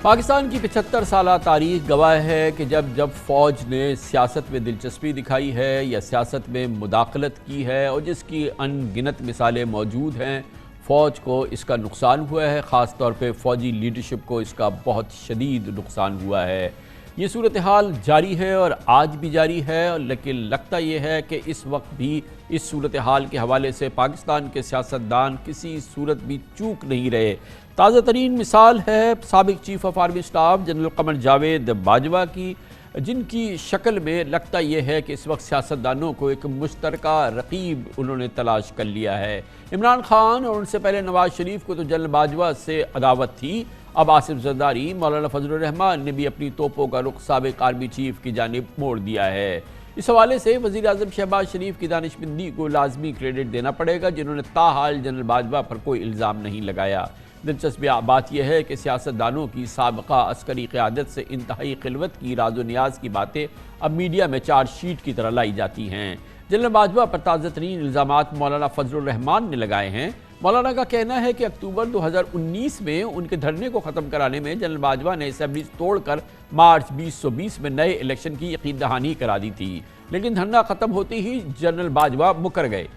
پاکستان کی 75 سالہ تاریخ گواہ ہے کہ جب فوج نے سیاست میں دلچسپی دکھائی ہے یا سیاست میں مداخلت کی ہے اور جس کی ان گنت مثالیں موجود ہیں، فوج کو اس کا نقصان ہوا ہے، خاص طور پہ فوجی لیڈرشپ کو اس کا بہت شدید نقصان ہوا ہے۔ یہ صورتحال جاری ہے اور آج بھی جاری ہے، لیکن لگتا یہ ہے کہ اس وقت بھی اس صورتحال کے حوالے سے پاکستان کے سیاستدان کسی صورت بھی چوک نہیں رہے۔ تازہ ترین مثال ہے سابق chief of army staff general Qamar Javed Bajwa کی، جن کی شکل میں لگتا یہ ہے کہ اس وقت سیاستدانوں کو ایک مشترکہ رقیب انہوں نے تلاش کر لیا ہے۔ عمران خان اور ان سے پہلے نواز شریف کو تو جنرل باجوہ سے عداوت تھی، اب آصف زرداری، مولانا فضل الرحمان نے بھی اپنی توپوں کا رخ سابق آرمی چیف کی جانب موڑ دیا ہے۔ اس حوالے سے وزیر اعظم شہباز شریف کی دانشمندی کو لازمی کریڈٹ دینا پڑے گا، جنہوں نے تاحال جنرل باجوہ پر کوئی الزام نہیں لگایا۔ دلچسپ بات یہ ہے کہ سیاستدانوں کی سابقہ عسکری قیادت سے انتہائی خلوت کی راز و نیاز کی باتیں اب میڈیا میں چارج شیٹ کی طرح لائی جاتی ہیں۔ جنرل باجوہ پر تازہ ترین الزامات مولانا فضل الرحمان نے لگائے ہیں۔ مولانا کا کہنا ہے کہ اکتوبر 2019 میں ان کے دھرنے کو ختم کرانے میں جنرل باجوہ نے اسمبلیز توڑ کر مارچ 2020 میں نئے الیکشن کی یقین دہانی کرا دی تھی، لیکن دھرنا ختم ہوتے ہی جنرل باجوہ مکر گئے۔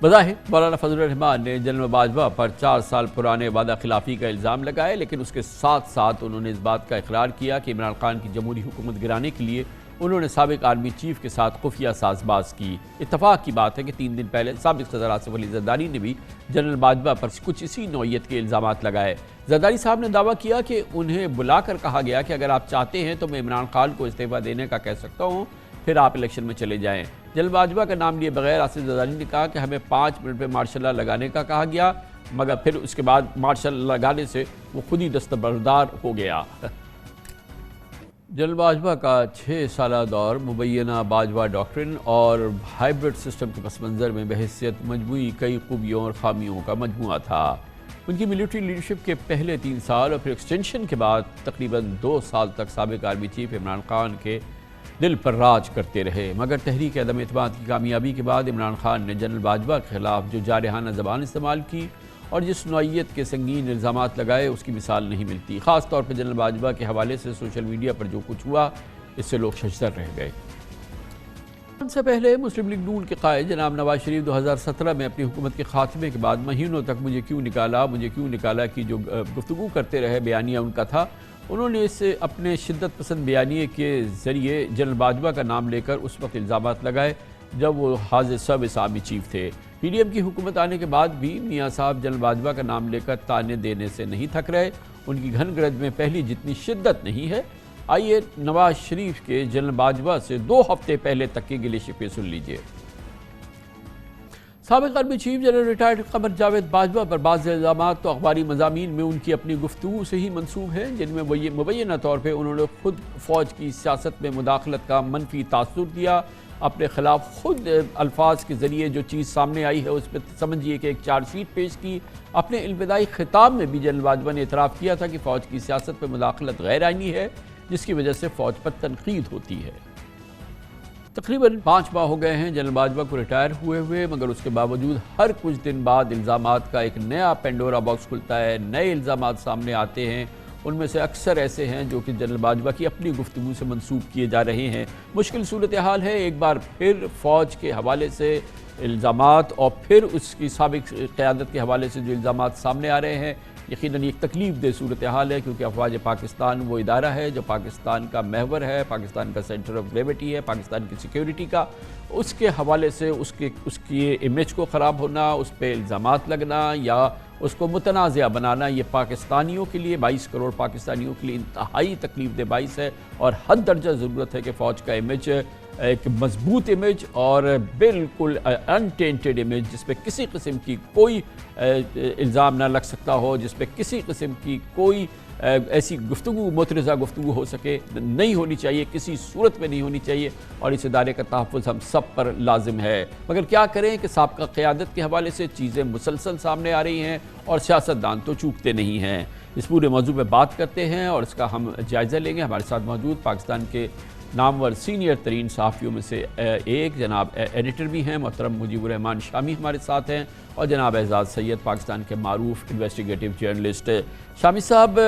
بظاہر مولانا فضل الرحمان نے جنرل باجوہ پر 4 سال پرانے وعدہ خلافی کا الزام لگائے، لیکن اس کے ساتھ ساتھ انہوں نے اس بات کا اقرار کیا کہ عمران خان کی جمہوری حکومت گرانے کے لیے انہوں نے سابق آرمی چیف کے ساتھ خفیہ ساز باز کی۔ اتفاق کی بات ہے کہ 3 دن پہلے سابق صدر آصف علی زرداری نے بھی جنرل باجوہ پر کچھ اسی نوعیت کے الزامات لگائے۔ زرداری صاحب نے دعویٰ کیا کہ انہیں بلا کر کہا گیا کہ اگر آپ چاہتے ہیں تو میں عمران خان کو استعفیٰ دینے کا کہہ سکتا ہوں، پھر آپ الیکشن میں چلے جائیں۔ جنرل باجوہ کا نام لیے بغیر آصف زرداری نے کہا کہ ہمیں 5 منٹ پہ مارشل لا لگانے کا کہا گیا، مگر پھر اس کے بعد مارشل لگانے سے وہ خود ہی دستبردار ہو گیا۔ جنرل باجوہ کا 6 سالہ دور مبینہ باجوہ ڈاکٹرن اور ہائبرڈ سسٹم کے پس منظر میں بحیثیت مجموعی کئی خوبیوں اور خامیوں کا مجموعہ تھا۔ ان کی ملٹری لیڈرشپ کے پہلے 3 سال اور پھر ایکسٹینشن کے بعد تقریباً 2 سال تک سابق آرمی چیف عمران خان کے دل پر راج کرتے رہے، مگر تحریک عدم اعتماد کی کامیابی کے بعد عمران خان نے جنرل باجوہ کے خلاف جو جارحانہ زبان استعمال کی اور جس نوعیت کے سنگین الزامات لگائے اس کی مثال نہیں ملتی۔ خاص طور پہ جنرل باجوہ کے حوالے سے سوشل میڈیا پر جو کچھ ہوا اس سے لوگ ششدر رہ گئے۔ ان سے پہلے مسلم لیگ نون کے قائد جناب نواز شریف 2017 میں اپنی حکومت کے خاتمے کے بعد مہینوں تک مجھے کیوں نکالا کی جو گفتگو کرتے رہے، بیانیہ ان کا تھا، انہوں نے اس سے اپنے شدت پسند بیانیے کے ذریعے جنرل باجوہ کا نام لے کر اس وقت الزامات لگائے جب وہ حاضر سروس آرمی چیف تھے۔ پی ڈی ایم کی حکومت آنے کے بعد بھی میاں صاحب جنرل باجوہ کا نام لے کر تانے دینے سے نہیں تھک رہے۔ ان کی گھن گرج میں پہلی جتنی شدت نہیں ہے۔ آئیے نواز شریف کے جنرل باجوہ سے 2 ہفتے پہلے تک کی گلے شکوے سن لیجئے۔ سابق army chief general retired Qamar Javed Bajwa پر بعض الزامات تو اخباری مضامین میں ان کی اپنی گفتگو سے ہی منسوب ہیں، جن میں مبینہ طور پہ انہوں نے خود فوج کی سیاست میں مداخلت کا منفی تاثر دیا، اپنے خلاف خود الفاظ کے ذریعے جو چیز سامنے آئی ہے اس پہ سمجھیے کہ ایک چارج شیٹ پیش کی۔ اپنے الوداعی خطاب میں بھی جنرل باجوہ نے اعتراف کیا تھا کہ فوج کی سیاست میں مداخلت غیر آئینی ہے، جس کی وجہ سے فوج پر تنقید ہوتی ہے۔ تقریباً 5 ماہ ہو گئے ہیں جنرل باجوہ کو ریٹائر ہوئے، مگر اس کے باوجود ہر کچھ دن بعد الزامات کا ایک نیا پینڈورا باکس کھلتا ہے، نئے الزامات سامنے آتے ہیں۔ ان میں سے اکثر ایسے ہیں جو کہ جنرل باجوہ کی اپنی گفتگو سے منسوب کیے جا رہے ہیں۔ مشکل صورتحال ہے، ایک بار پھر فوج کے حوالے سے الزامات اور پھر اس کی سابق قیادت کے حوالے سے جو الزامات سامنے آ رہے ہیں، یقیناً ایک تکلیف دہ صورتحال ہے، کیونکہ افواج پاکستان وہ ادارہ ہے جو پاکستان کا محور ہے، پاکستان کا سینٹر آف گریویٹی ہے، پاکستان کی سیکیورٹی کا۔ اس کے حوالے سے اس کی امیج کو خراب ہونا، اس پہ الزامات لگنا یا اس کو متنازع بنانا، یہ پاکستانیوں کے لیے 22 کروڑ پاکستانیوں کے لیے انتہائی تکلیف دہ باعث ہے، اور حد درجہ ضرورت ہے کہ فوج کا امیج ایک مضبوط امیج اور بالکل انٹینٹڈ امیج، جس پہ کسی قسم کی کوئی الزام نہ لگ سکتا ہو، جس پہ کسی قسم کی کوئی ایسی گفتگو مترزہ گفتگو ہو سکے، نہیں ہونی چاہیے، کسی صورت میں نہیں ہونی چاہیے، اور اس ادارے کا تحفظ ہم سب پر لازم ہے۔ مگر کیا کریں کہ سابقہ قیادت کے حوالے سے چیزیں مسلسل سامنے آ رہی ہیں اور سیاستدان تو چوکتے نہیں ہیں۔ اس پورے موضوع پہ بات کرتے ہیں اور اس کا ہم جائزہ لیں گے۔ ہمارے ساتھ موجود پاکستان کے نامور سینئر ترین صحافیوں میں سے ایک، جناب ایڈیٹر بھی ہیں محترم مجیب الرحمان شامی ہمارے ساتھ ہیں، اور جناب اعزاز سید پاکستان کے معروف انویسٹیگیٹو جرنلسٹ۔ شامی صاحب،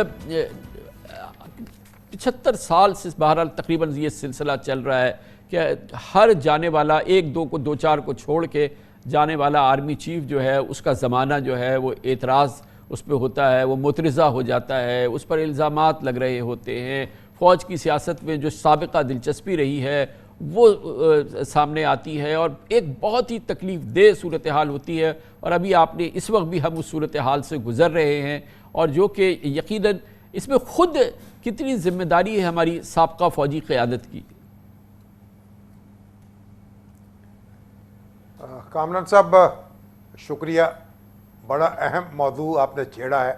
75 سال سے بہرحال تقریباً یہ سلسلہ چل رہا ہے کہ ہر جانے والا ایک دو کو، دو چار کو چھوڑ کے جانے والا آرمی چیف جو ہے اس کا زمانہ جو ہے وہ اعتراض اس پہ ہوتا ہے، وہ مترضع ہو جاتا ہے، اس پر الزامات لگ رہے ہوتے ہیں، فوج کی سیاست میں جو سابقہ دلچسپی رہی ہے وہ سامنے آتی ہے، اور ایک بہت ہی تکلیف دہ صورتحال ہوتی ہے، اور ابھی آپ نے اس وقت بھی ہم اس صورتحال سے گزر رہے ہیں، اور جو کہ یقیناً اس میں خود کتنی ذمہ داری ہے ہماری سابقہ فوجی قیادت کی۔ کامران صاحب شکریہ، بڑا اہم موضوع آپ نے چھیڑا ہے۔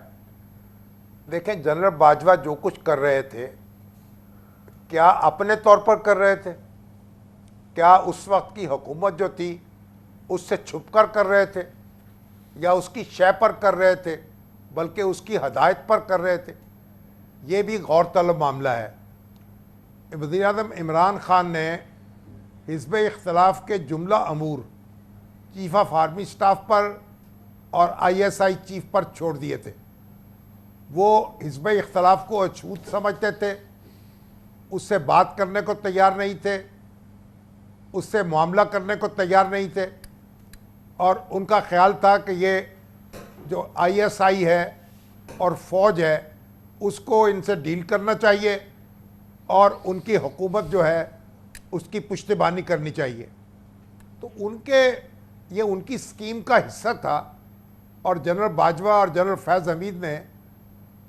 دیکھیں، جنرل باجوہ جو کچھ کر رہے تھے، کیا اپنے طور پر کر رہے تھے؟ کیا اس وقت کی حکومت جو تھی اس سے چھپ کر رہے تھے، یا اس کی شے پر کر رہے تھے، بلکہ اس کی ہدایت پر کر رہے تھے؟ یہ بھی غور طلب معاملہ ہے۔ وزیر اعظم عمران خان نے حزب اختلاف کے جملہ امور چیف آف آرمی سٹاف پر اور ISI چیف پر چھوڑ دیے تھے۔ وہ حزب اختلاف کو اچھوت سمجھتے تھے، اس سے بات کرنے کو تیار نہیں تھے، اس سے معاملہ کرنے کو تیار نہیں تھے، اور ان کا خیال تھا کہ یہ جو ISI ہے اور فوج ہے اس کو ان سے ڈیل کرنا چاہیے، اور ان کی حکومت جو ہے اس کی پشتیبانی کرنی چاہیے۔ تو یہ ان کی سکیم کا حصہ تھا، اور جنرل باجوہ اور جنرل فیض حمید نے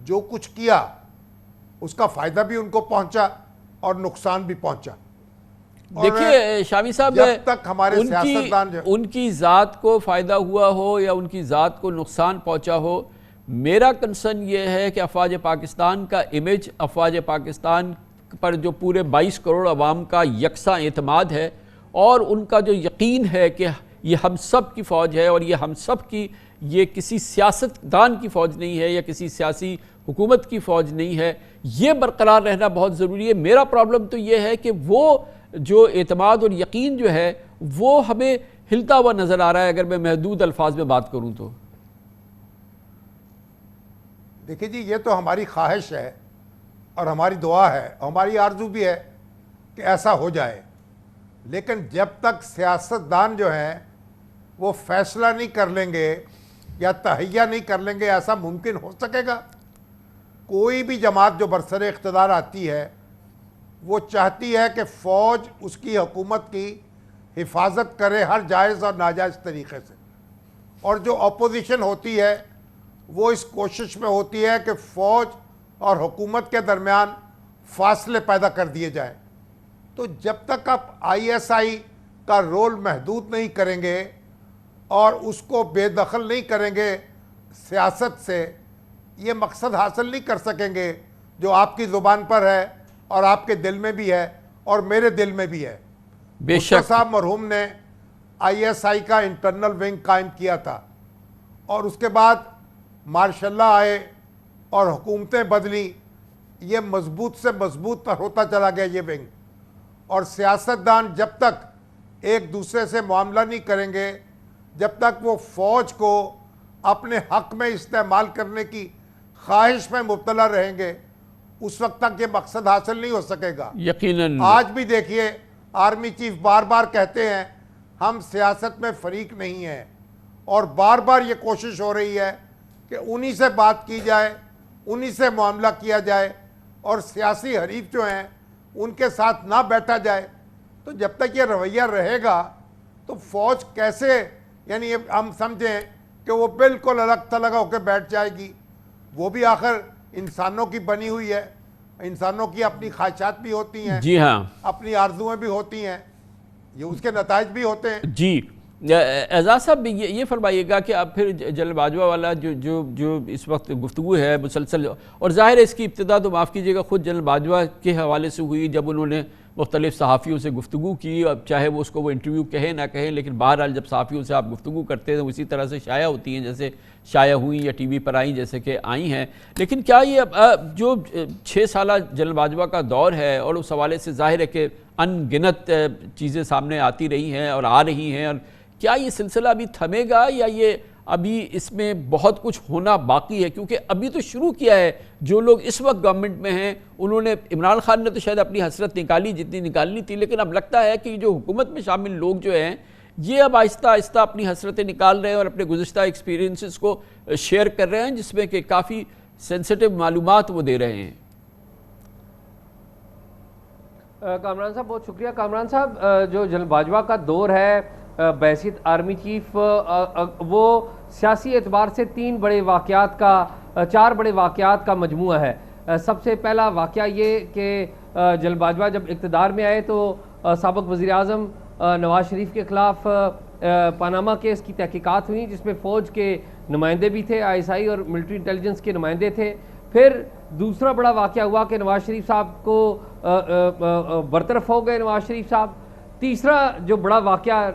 جو کچھ کیا اس کا فائدہ بھی ان کو پہنچا اور نقصان بھی پہنچا۔ دیکھیے شامی صاحب، جب تک ہمارے سیاستدان ان کی ذات کو فائدہ ہوا ہو یا ان کی ذات کو نقصان پہنچا ہو، میرا کنسرن یہ ہے کہ افواج پاکستان کا امیج، افواج پاکستان پر جو پورے 22 کروڑ عوام کا یکساں اعتماد ہے، اور ان کا جو یقین ہے کہ یہ ہم سب کی فوج ہے، اور یہ ہم سب کی، یہ کسی سیاستدان کی فوج نہیں ہے یا کسی سیاسی حکومت کی فوج نہیں ہے، یہ برقرار رہنا بہت ضروری ہے۔ میرا پرابلم تو یہ ہے کہ وہ جو اعتماد اور یقین جو ہے وہ ہمیں ہلتا ہوا نظر آ رہا ہے، اگر میں محدود الفاظ میں بات کروں تو۔ دیکھیے جی، یہ تو ہماری خواہش ہے اور ہماری دعا ہے، ہماری آرزو بھی ہے کہ ایسا ہو جائے، لیکن جب تک سیاستدان جو ہیں وہ فیصلہ نہیں کر لیں گے یا تہیہ نہیں کر لیں گے، ایسا ممکن ہو سکے گا؟ کوئی بھی جماعت جو برسر اقتدار آتی ہے وہ چاہتی ہے کہ فوج اس کی حکومت کی حفاظت کرے ہر جائز اور ناجائز طریقے سے، اور جو اپوزیشن ہوتی ہے وہ اس کوشش میں ہوتی ہے کہ فوج اور حکومت کے درمیان فاصلے پیدا کر دیے جائیں۔ تو جب تک آپ ISI کا رول محدود نہیں کریں گے اور اس کو بے دخل نہیں کریں گے سیاست سے، یہ مقصد حاصل نہیں کر سکیں گے جو آپ کی زبان پر ہے اور آپ کے دل میں بھی ہے اور میرے دل میں بھی ہے۔ بے شک صاحب مرحوم نے ISI کا انٹرنل ونگ قائم کیا تھا، اور اس کے بعد ماشاء اللہ آئے اور حکومتیں بدلیں، یہ مضبوط سے مضبوط ہوتا چلا گیا یہ ونگ۔ اور سیاستدان جب تک ایک دوسرے سے معاملہ نہیں کریں گے، جب تک وہ فوج کو اپنے حق میں استعمال کرنے کی خواہش میں مبتلا رہیں گے، اس وقت تک یہ مقصد حاصل نہیں ہو سکے گا۔ یقیناً آج بھی دیکھیے، آرمی چیف بار بار کہتے ہیں ہم سیاست میں فریق نہیں ہیں، اور بار بار یہ کوشش ہو رہی ہے کہ انہی سے بات کی جائے، انہی سے معاملہ کیا جائے، اور سیاسی حریف جو ہیں ان کے ساتھ نہ بیٹھا جائے۔ تو جب تک یہ رویہ رہے گا تو فوج کیسے، یعنی ہم سمجھیں کہ وہ بالکل الگ تھلگ ہو کے بیٹھ جائے گی؟ وہ بھی آخر انسانوں کی بنی ہوئی ہے، انسانوں کی اپنی خواہشات بھی ہوتی ہیں، جی ہاں، اپنی آرزویں بھی ہوتی ہیں، یہ اس کے نتائج بھی ہوتے ہیں۔ جی اعزاز صاحب یہ فرمائیے گا کہ اب پھر جنرل باجوہ والا جو اس وقت گفتگو ہے مسلسل، اور ظاہر ہے اس کی ابتدا تو معاف کیجیے گا خود جنرل باجوہ کے حوالے سے ہوئی جب انہوں نے مختلف صحافیوں سے گفتگو کی، اب چاہے وہ اس کو وہ انٹرویو کہیں نہ کہیں، لیکن بہرحال جب صحافیوں سے آپ گفتگو کرتے ہیں اسی طرح سے شائع ہوتی ہیں جیسے شائع ہوئیں یا ٹی وی پر آئیں جیسے کہ آئی ہیں. لیکن کیا یہ جو 6 سالہ جنرل باجوہ کا دور ہے اور اس حوالے سے ظاہر ہے کہ ان گنت چیزیں سامنے آتی رہی ہیں اور آ رہی ہیں، اور کیا یہ سلسلہ ابھی تھمے گا یا یہ ابھی اس میں بہت کچھ ہونا باقی ہے؟ کیونکہ ابھی تو شروع کیا ہے، جو لوگ اس وقت گورنمنٹ میں ہیں انہوں نے، عمران خان نے تو شاید اپنی حسرت نکالی جتنی نکالنی تھی، لیکن اب لگتا ہے کہ جو حکومت میں شامل لوگ جو ہیں یہ اب آہستہ آہستہ اپنی حسرتیں نکال رہے ہیں اور اپنے گزشتہ ایکسپیرینسز کو شیئر کر رہے ہیں، جس میں کہ کافی سینسٹیو معلومات وہ دے رہے ہیں. کامران صاحب بہت شکریہ. کامران صاحب جو جنرل باجوہ کا دور ہے بحیثیت آرمی چیف، وہ سیاسی اعتبار سے 4 بڑے واقعات کا مجموعہ ہے. سب سے پہلا واقعہ یہ کہ جنرل باجوہ جب اقتدار میں آئے تو سابق وزیر اعظم نواز شریف کے خلاف پاناما کیس کی تحقیقات ہوئیں، جس میں فوج کے نمائندے بھی تھے، ISI اور ملٹری انٹیلیجنس کے نمائندے تھے. پھر دوسرا بڑا واقعہ ہوا کہ نواز شریف صاحب کو برطرف ہو گئے نواز شریف صاحب. تیسرا جو بڑا واقعہ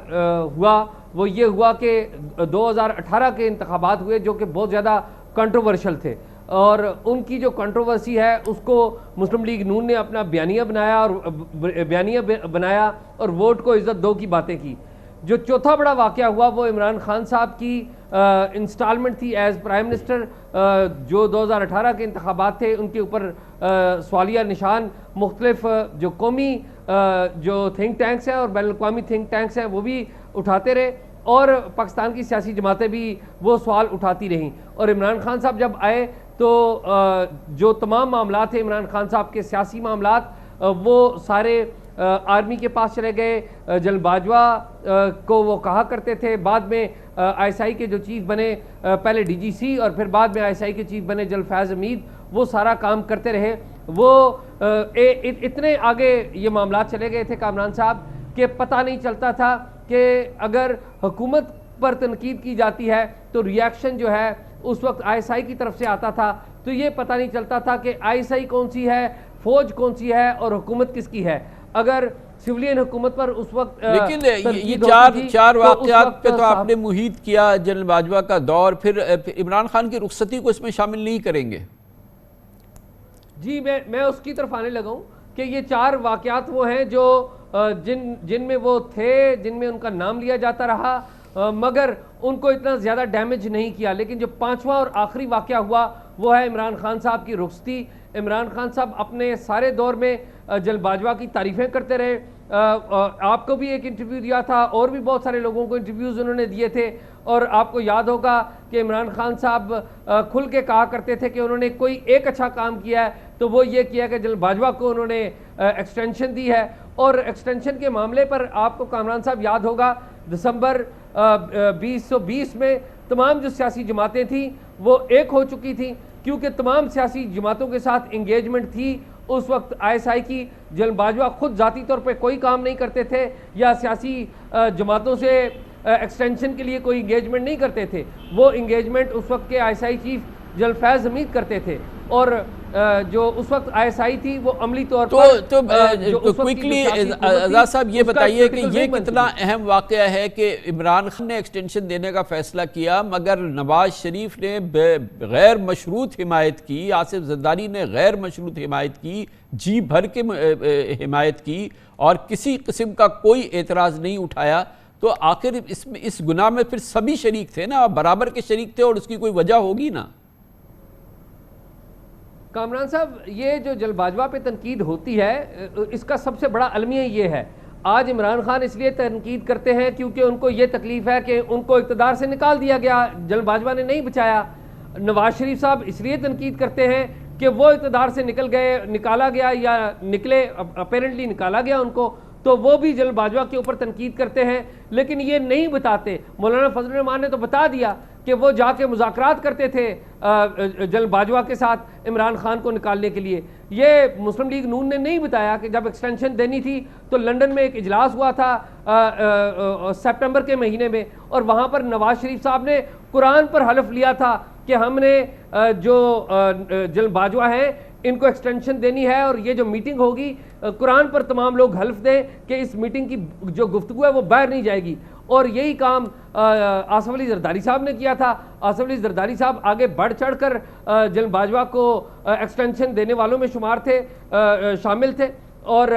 ہوا وہ یہ ہوا کہ 2018 کے انتخابات ہوئے جو کہ بہت زیادہ کنٹروورشل تھے، اور ان کی جو کنٹروورسی ہے اس کو مسلم لیگ نون نے اپنا بیانیہ بنایا اور ووٹ کو عزت دو کی باتیں کی. جو چوتھا بڑا واقعہ ہوا وہ عمران خان صاحب کی انسٹالمنٹ تھی ایز پرائم منسٹر. جو 2018 کے انتخابات تھے ان کے اوپر سوالیہ نشان مختلف جو قومی جو تھنک ٹینکس ہیں اور بین الاقوامی تھنک ٹینکس ہیں وہ بھی اٹھاتے رہے، اور پاکستان کی سیاسی جماعتیں بھی وہ سوال اٹھاتی رہیں. اور عمران خان صاحب جب آئے تو جو تمام معاملات ہیں عمران خان صاحب کے سیاسی معاملات وہ سارے آرمی کے پاس چلے گئے. جنرل باجوہ کو وہ کہا کرتے تھے، بعد میں ISI کے جو چیف بنے، پہلے DGC اور پھر بعد میں ISI کے چیف بنے جنرل فیض حمید، وہ سارا کام کرتے رہے. وہ اتنے آگے یہ معاملات چلے گئے تھے کامران صاحب کہ پتہ نہیں چلتا تھا کہ اگر حکومت پر تنقید کی جاتی ہے تو ریاکشن جو ہے اس وقت ISI کی طرف سے آتا تھا، تو یہ پتہ نہیں چلتا تھا کہ ISI کون سی ہے، فوج کون سی ہے اور حکومت کس کی ہے. اگر سویلین حکومت پر اس وقت لیکن یہ چار واقعات پہ تو آپ نے محیط کیا جنرل باجوہ کا دور، پھر عمران خان کی رخصتی کو اس میں شامل نہیں کریں گے؟ جی میں اس کی طرف آنے لگا ہوں کہ یہ 4 واقعات وہ ہیں جو جن میں وہ تھے، جن میں ان کا نام لیا جاتا رہا، مگر ان کو اتنا زیادہ ڈیمیج نہیں کیا. لیکن جو 5واں اور آخری واقعہ ہوا وہ ہے عمران خان صاحب کی رخصتی. عمران خان صاحب اپنے سارے دور میں جنرل باجوہ کی تعریفیں کرتے رہے. آپ کو بھی ایک انٹرویو دیا تھا اور بھی بہت سارے لوگوں کو انٹرویوز انہوں نے دیے تھے، اور آپ کو یاد ہوگا کہ عمران خان صاحب کھل کے کہا کرتے تھے کہ انہوں نے کوئی ایک اچھا کام کیا ہے تو وہ یہ کیا کہ جنرل باجوہ کو انہوں نے ایکسٹینشن دی ہے. اور ایکسٹینشن کے معاملے پر آپ کو کامران صاحب یاد ہوگا دسمبر 2020 میں تمام جو سیاسی جماعتیں تھیں وہ ایک ہو چکی تھیں، کیونکہ تمام سیاسی جماعتوں کے ساتھ انگیجمنٹ تھی اس وقت ISI کی. جنرل باجوہ خود ذاتی طور پہ کوئی کام نہیں کرتے تھے یا سیاسی جماعتوں سے ایکسٹینشن کے لیے کوئی انگیجمنٹ نہیں کرتے تھے. وہ انگیجمنٹ اس وقت کے ISI چیف جنرل فیض حمید کرتے تھے، اور جو اس وقت ISI تھی وہ عملی طور پر تو کوئکلی اعزاز صاحب یہ بتائیے کہ یہ کتنا اہم واقعہ ہے کہ عمران خان نے ایکسٹینشن دینے کا فیصلہ کیا مگر نواز شریف نے غیر مشروط حمایت کی، آصف زرداری نے غیر مشروط حمایت کی، جی بھر کے حمایت کی اور کسی قسم کا کوئی اعتراض نہیں اٹھایا. تو آخر اس گناہ میں پھر سبھی شریک تھے نا، برابر کے شریک تھے، اور اس کی کوئی وجہ ہوگی نا. کامران صاحب یہ جو جنرل باجوہ پہ تنقید ہوتی ہے اس کا سب سے بڑا المیہ یہ ہے، آج عمران خان اس لیے تنقید کرتے ہیں کیونکہ ان کو یہ تکلیف ہے کہ ان کو اقتدار سے نکال دیا گیا، جنرل باجوہ نے نہیں بچایا. نواز شریف صاحب اس لیے تنقید کرتے ہیں کہ وہ اقتدار سے نکالا گیا یا نکلے، اپیرنٹلی نکالا گیا ان کو، تو وہ بھی جنرل باجوہ کے اوپر تنقید کرتے ہیں، لیکن یہ نہیں بتاتے. مولانا فضل الرحمان نے تو بتا دیا کہ وہ جا کے مذاکرات کرتے تھے جنرل باجوہ کے ساتھ عمران خان کو نکالنے کے لیے. یہ مسلم لیگ نون نے نہیں بتایا کہ جب ایکسٹینشن دینی تھی تو لنڈن میں ایک اجلاس ہوا تھا سپٹمبر کے مہینے میں, اور وہاں پر نواز شریف صاحب نے قرآن پر حلف لیا تھا کہ ہم نے جو جنرل باجوہ ہیں ان کو ایکسٹینشن دینی ہے, اور یہ جو میٹنگ ہوگی قرآن پر تمام لوگ حلف دیں کہ اس میٹنگ کی جو گفتگو ہے وہ باہر نہیں جائے گی. اور یہی کام آصف علی زرداری صاحب نے کیا تھا. آصف علی زرداری صاحب آگے بڑھ چڑھ کر جنرل باجوہ کو ایکسٹینشن دینے والوں میں شمار تھے, شامل تھے, اور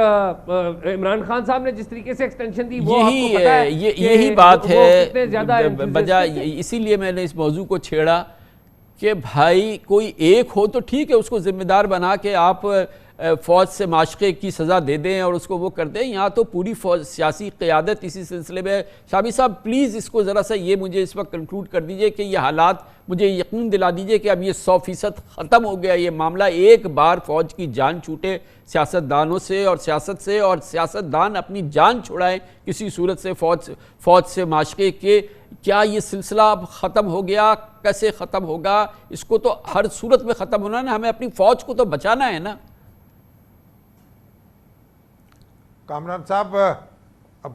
عمران خان صاحب نے جس طریقے سے ایکسٹینشن دی وہ آپ کو پتہ ہے یہی بات ہے بجائے. اسی لیے میں نے اس موضوع کو چھیڑا کہ بھائی کوئی ایک ہو تو ٹھیک ہے, اس کو ذمہ دار بنا کے آپ فوج سے معاشقے کی سزا دے دیں اور اس کو وہ کر دیں. یہاں تو پوری فوج سیاسی قیادت اسی سلسلے میں. شامی صاحب پلیز اس کو ذرا سا یہ مجھے اس وقت کنکلوڈ کر دیجئے کہ یہ حالات مجھے یقین دلا دیجئے کہ اب یہ 100% ختم ہو گیا یہ معاملہ. ایک بار فوج کی جان چھوٹے سیاستدانوں سے اور سیاست سے, اور سیاستدان اپنی جان چھڑائیں کسی صورت سے فوج سے معاشقے کے, کیا یہ سلسلہ اب ختم ہو گیا؟ کیسے ختم ہوگا؟ اس کو تو ہر صورت میں ختم ہونا ہے نا, ہمیں اپنی فوج کو تو بچانا ہے نا. کامران صاحب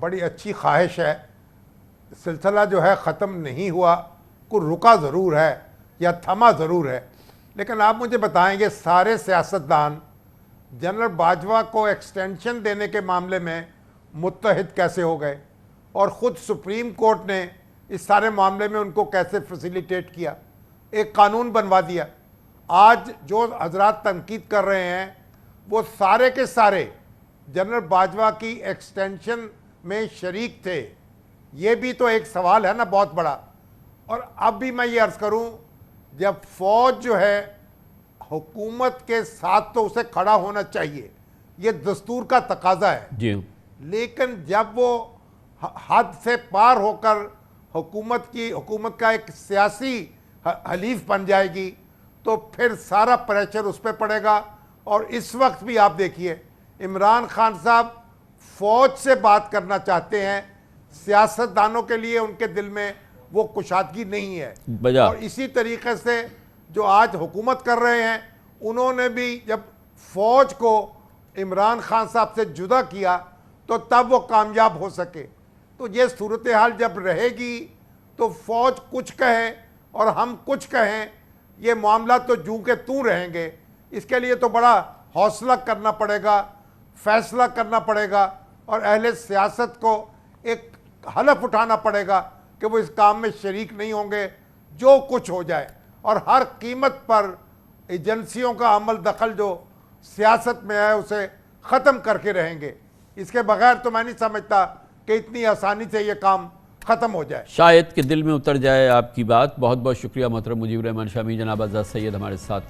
بڑی اچھی خواہش ہے, سلسلہ جو ہے ختم نہیں ہوا, کوئی رکا ضرور ہے یا تھما ضرور ہے, لیکن آپ مجھے بتائیں گے سارے سیاستدان جنرل باجوہ کو ایکسٹینشن دینے کے معاملے میں متحد کیسے ہو گئے, اور خود سپریم کورٹ نے اس سارے معاملے میں ان کو کیسے فیسیلیٹیٹ کیا, ایک قانون بنوا دیا. آج جو حضرات تنقید کر رہے ہیں وہ سارے کے سارے جنرل باجوہ کی ایکسٹینشن میں شریک تھے. یہ بھی تو ایک سوال ہے نا بہت بڑا. اور اب بھی میں یہ عرض کروں, جب فوج جو ہے حکومت کے ساتھ تو اسے کھڑا ہونا چاہیے, یہ دستور کا تقاضا ہے جی, لیکن جب وہ حد سے پار ہو کر حکومت کا ایک سیاسی حلیف بن جائے گی تو پھر سارا پریشر اس پہ پڑے گا. اور اس وقت بھی آپ دیکھیے عمران خان صاحب فوج سے بات کرنا چاہتے ہیں, سیاستدانوں کے لیے ان کے دل میں وہ کشادگی نہیں ہے. اور اسی طریقے سے جو آج حکومت کر رہے ہیں انہوں نے بھی جب فوج کو عمران خان صاحب سے جدا کیا تو تب وہ کامیاب ہو سکے. تو یہ صورتحال جب رہے گی تو فوج کچھ کہے اور ہم کچھ کہیں, یہ معاملہ تو جوں کے توں رہیں گے. اس کے لیے تو بڑا حوصلہ کرنا پڑے گا, فیصلہ کرنا پڑے گا, اور اہل سیاست کو ایک حلف اٹھانا پڑے گا کہ وہ اس کام میں شریک نہیں ہوں گے جو کچھ ہو جائے, اور ہر قیمت پر ایجنسیوں کا عمل دخل جو سیاست میں ہے اسے ختم کر کے رہیں گے. اس کے بغیر تو میں نہیں سمجھتا کہ اتنی آسانی سے یہ کام ختم ہو جائے. شاید کہ دل میں اتر جائے آپ کی بات. بہت بہت شکریہ محترم مجیب الرحمان شامی. جناب آزاد سید ہمارے ساتھ